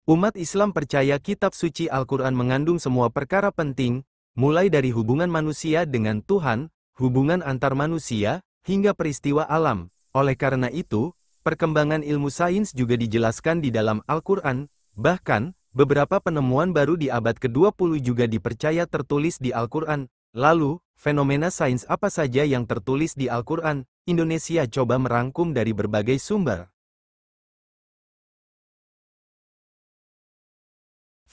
Umat Islam percaya kitab suci Al-Quran mengandung semua perkara penting, mulai dari hubungan manusia dengan Tuhan, hubungan antar manusia, hingga peristiwa alam. Oleh karena itu, perkembangan ilmu sains juga dijelaskan di dalam Al-Quran, bahkan, beberapa penemuan baru di abad ke-20 juga dipercaya tertulis di Al-Quran. Lalu, fenomena sains apa saja yang tertulis di Al-Quran? Indonesia coba merangkum dari berbagai sumber.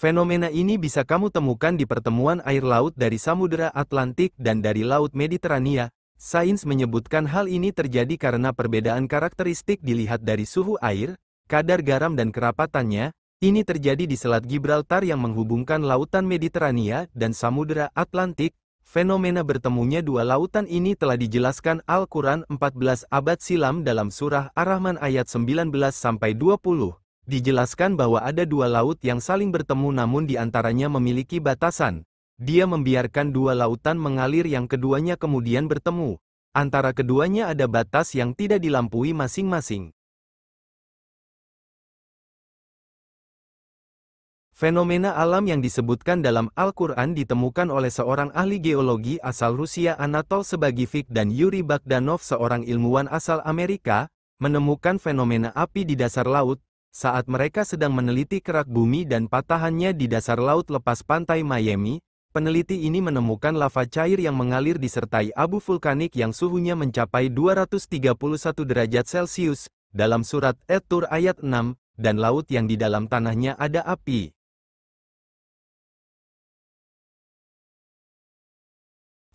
Fenomena ini bisa kamu temukan di pertemuan air laut dari Samudera Atlantik dan dari Laut Mediterania. Sains menyebutkan hal ini terjadi karena perbedaan karakteristik dilihat dari suhu air, kadar garam dan kerapatannya. Ini terjadi di Selat Gibraltar yang menghubungkan Lautan Mediterania dan Samudera Atlantik. Fenomena bertemunya dua lautan ini telah dijelaskan Al-Quran 14 abad silam dalam surah Ar-Rahman ayat 19-20. Dijelaskan bahwa ada dua laut yang saling bertemu namun di antaranya memiliki batasan. Dia membiarkan dua lautan mengalir yang keduanya kemudian bertemu. Antara keduanya ada batas yang tidak dilampaui masing-masing. Fenomena alam yang disebutkan dalam Al-Quran ditemukan oleh seorang ahli geologi asal Rusia Anatol Sebagivik dan Yuri Bagdanov seorang ilmuwan asal Amerika, menemukan fenomena api di dasar laut. Saat mereka sedang meneliti kerak bumi dan patahannya di dasar laut lepas pantai Miami, peneliti ini menemukan lava cair yang mengalir disertai abu vulkanik yang suhunya mencapai 231 derajat Celcius, dalam surat At-Tur ayat 6, dan laut yang di dalam tanahnya ada api.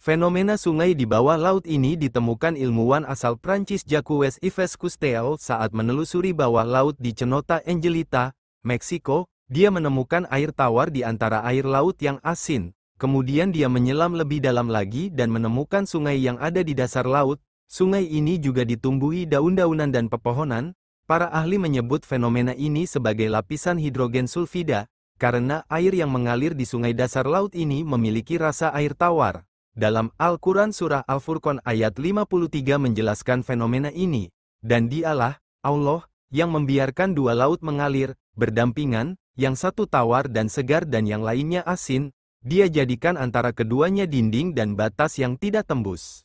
Fenomena sungai di bawah laut ini ditemukan ilmuwan asal Prancis Jacques Yves Cousteau saat menelusuri bawah laut di Cenote Angelita, Meksiko. Dia menemukan air tawar di antara air laut yang asin. Kemudian dia menyelam lebih dalam lagi dan menemukan sungai yang ada di dasar laut. Sungai ini juga ditumbuhi daun-daunan dan pepohonan. Para ahli menyebut fenomena ini sebagai lapisan hidrogen sulfida, karena air yang mengalir di sungai dasar laut ini memiliki rasa air tawar. Dalam Al-Quran Surah Al-Furqan ayat 53 menjelaskan fenomena ini, dan dialah, Allah, yang membiarkan dua laut mengalir, berdampingan, yang satu tawar dan segar dan yang lainnya asin, dia jadikan antara keduanya dinding dan batas yang tidak tembus.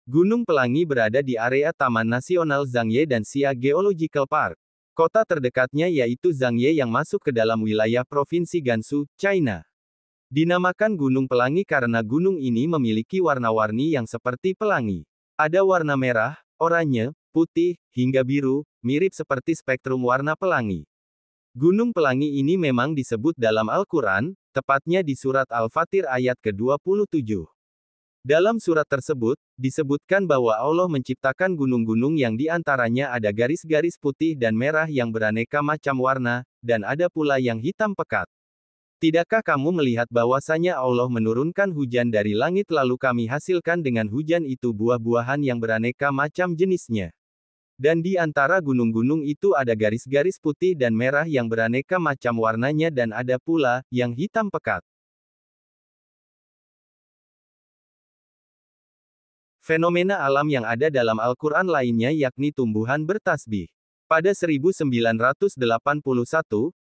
Gunung Pelangi berada di area Taman Nasional Zhangye dan Xia Geological Park. Kota terdekatnya yaitu Zhangye yang masuk ke dalam wilayah Provinsi Gansu, China. Dinamakan Gunung Pelangi karena gunung ini memiliki warna-warni yang seperti pelangi. Ada warna merah, oranye, putih, hingga biru, mirip seperti spektrum warna pelangi. Gunung Pelangi ini memang disebut dalam Al-Quran, tepatnya di surat Al-Fatir ayat ke-27. Dalam surat tersebut, disebutkan bahwa Allah menciptakan gunung-gunung yang diantaranya ada garis-garis putih dan merah yang beraneka macam warna, dan ada pula yang hitam pekat. Tidakkah kamu melihat bahwasanya Allah menurunkan hujan dari langit lalu kami hasilkan dengan hujan itu buah-buahan yang beraneka macam jenisnya. Dan di antara gunung-gunung itu ada garis-garis putih dan merah yang beraneka macam warnanya dan ada pula, yang hitam pekat. Fenomena alam yang ada dalam Al-Quran lainnya yakni tumbuhan bertasbih. Pada 1981,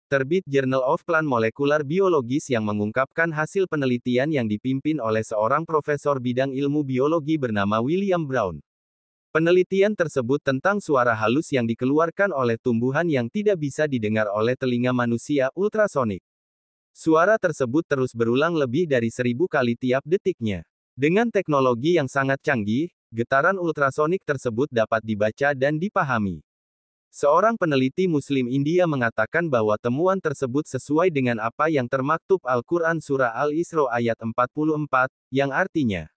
terbit Journal of Plant Molecular Biologis yang mengungkapkan hasil penelitian yang dipimpin oleh seorang profesor bidang ilmu biologi bernama William Brown. Penelitian tersebut tentang suara halus yang dikeluarkan oleh tumbuhan yang tidak bisa didengar oleh telinga manusia, ultrasonik. Suara tersebut terus berulang lebih dari 1000 kali tiap detiknya. Dengan teknologi yang sangat canggih, getaran ultrasonik tersebut dapat dibaca dan dipahami. Seorang peneliti Muslim India mengatakan bahwa temuan tersebut sesuai dengan apa yang termaktub Al-Quran Surah Al-Isra ayat 44, yang artinya,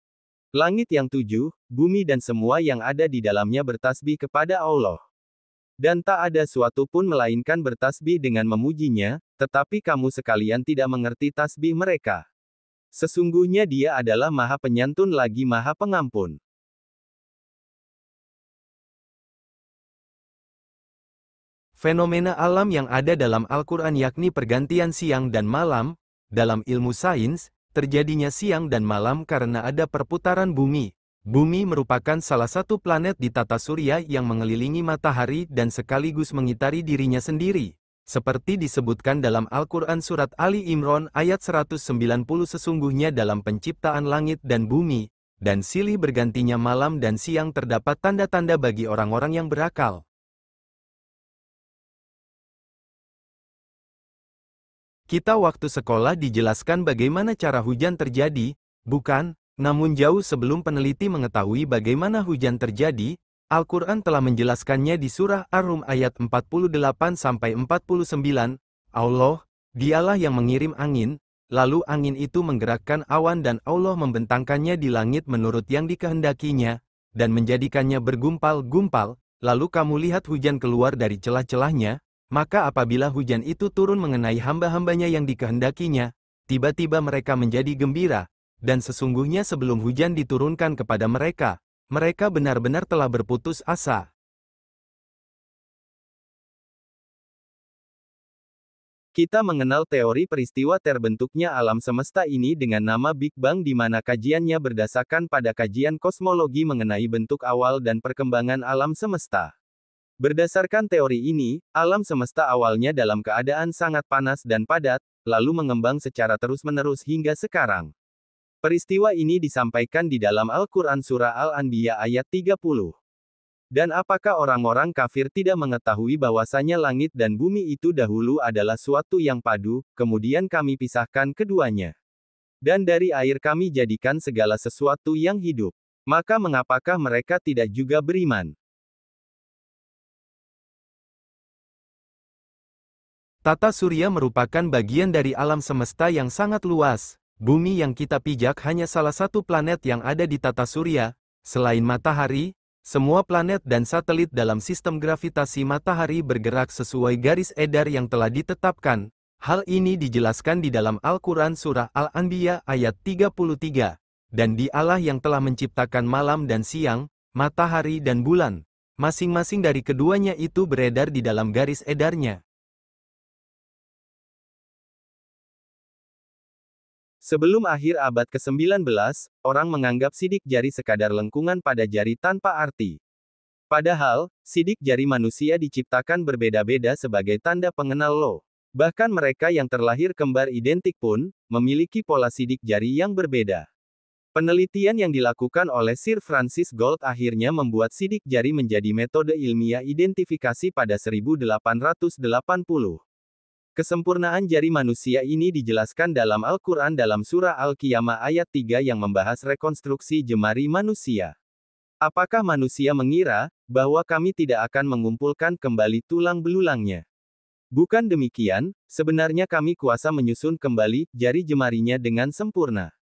langit yang 7, bumi dan semua yang ada di dalamnya bertasbih kepada Allah. Dan tak ada suatu pun melainkan bertasbih dengan memujinya, tetapi kamu sekalian tidak mengerti tasbih mereka. Sesungguhnya Dia adalah Maha Penyantun lagi Maha Pengampun. Fenomena alam yang ada dalam Al-Quran yakni pergantian siang dan malam. Dalam ilmu sains, terjadinya siang dan malam karena ada perputaran bumi. Bumi merupakan salah satu planet di tata surya yang mengelilingi matahari dan sekaligus mengitari dirinya sendiri. Seperti disebutkan dalam Al-Quran Surat Ali Imran ayat 190, sesungguhnya dalam penciptaan langit dan bumi, dan silih bergantinya malam dan siang terdapat tanda-tanda bagi orang-orang yang berakal. Kita waktu sekolah dijelaskan bagaimana cara hujan terjadi, bukan? Namun jauh sebelum peneliti mengetahui bagaimana hujan terjadi, Al-Quran telah menjelaskannya di surah Ar-Rum ayat 48-49, Allah, dialah yang mengirim angin, lalu angin itu menggerakkan awan dan Allah membentangkannya di langit menurut yang dikehendakinya, dan menjadikannya bergumpal-gumpal, lalu kamu lihat hujan keluar dari celah-celahnya. Maka apabila hujan itu turun mengenai hamba-hambanya yang dikehendakinya, tiba-tiba mereka menjadi gembira, dan sesungguhnya sebelum hujan diturunkan kepada mereka, mereka benar-benar telah berputus asa. Kita mengenal teori peristiwa terbentuknya alam semesta ini dengan nama Big Bang, di mana kajiannya berdasarkan pada kajian kosmologi mengenai bentuk awal dan perkembangan alam semesta. Berdasarkan teori ini, alam semesta awalnya dalam keadaan sangat panas dan padat, lalu mengembang secara terus-menerus hingga sekarang. Peristiwa ini disampaikan di dalam Al-Quran Surah Al-Anbiya ayat 30. Dan apakah orang-orang kafir tidak mengetahui bahwasanya langit dan bumi itu dahulu adalah suatu yang padu, kemudian kami pisahkan keduanya. Dan dari air kami jadikan segala sesuatu yang hidup. Maka mengapakah mereka tidak juga beriman? Tata surya merupakan bagian dari alam semesta yang sangat luas. Bumi yang kita pijak hanya salah satu planet yang ada di tata surya. Selain matahari, semua planet dan satelit dalam sistem gravitasi matahari bergerak sesuai garis edar yang telah ditetapkan. Hal ini dijelaskan di dalam Al-Quran Surah Al-Anbiya ayat 33. Dan dialah yang telah menciptakan malam dan siang, matahari dan bulan. Masing-masing dari keduanya itu beredar di dalam garis edarnya. Sebelum akhir abad ke-19, orang menganggap sidik jari sekadar lengkungan pada jari tanpa arti. Padahal, sidik jari manusia diciptakan berbeda-beda sebagai tanda pengenal lo. Bahkan mereka yang terlahir kembar identik pun, memiliki pola sidik jari yang berbeda. Penelitian yang dilakukan oleh Sir Francis Gould akhirnya membuat sidik jari menjadi metode ilmiah identifikasi pada 1880. Kesempurnaan jari manusia ini dijelaskan dalam Al-Quran dalam surah Al-Qiyamah ayat 3 yang membahas rekonstruksi jemari manusia. Apakah manusia mengira bahwa kami tidak akan mengumpulkan kembali tulang belulangnya? Bukan demikian, sebenarnya kami kuasa menyusun kembali jari jemarinya dengan sempurna.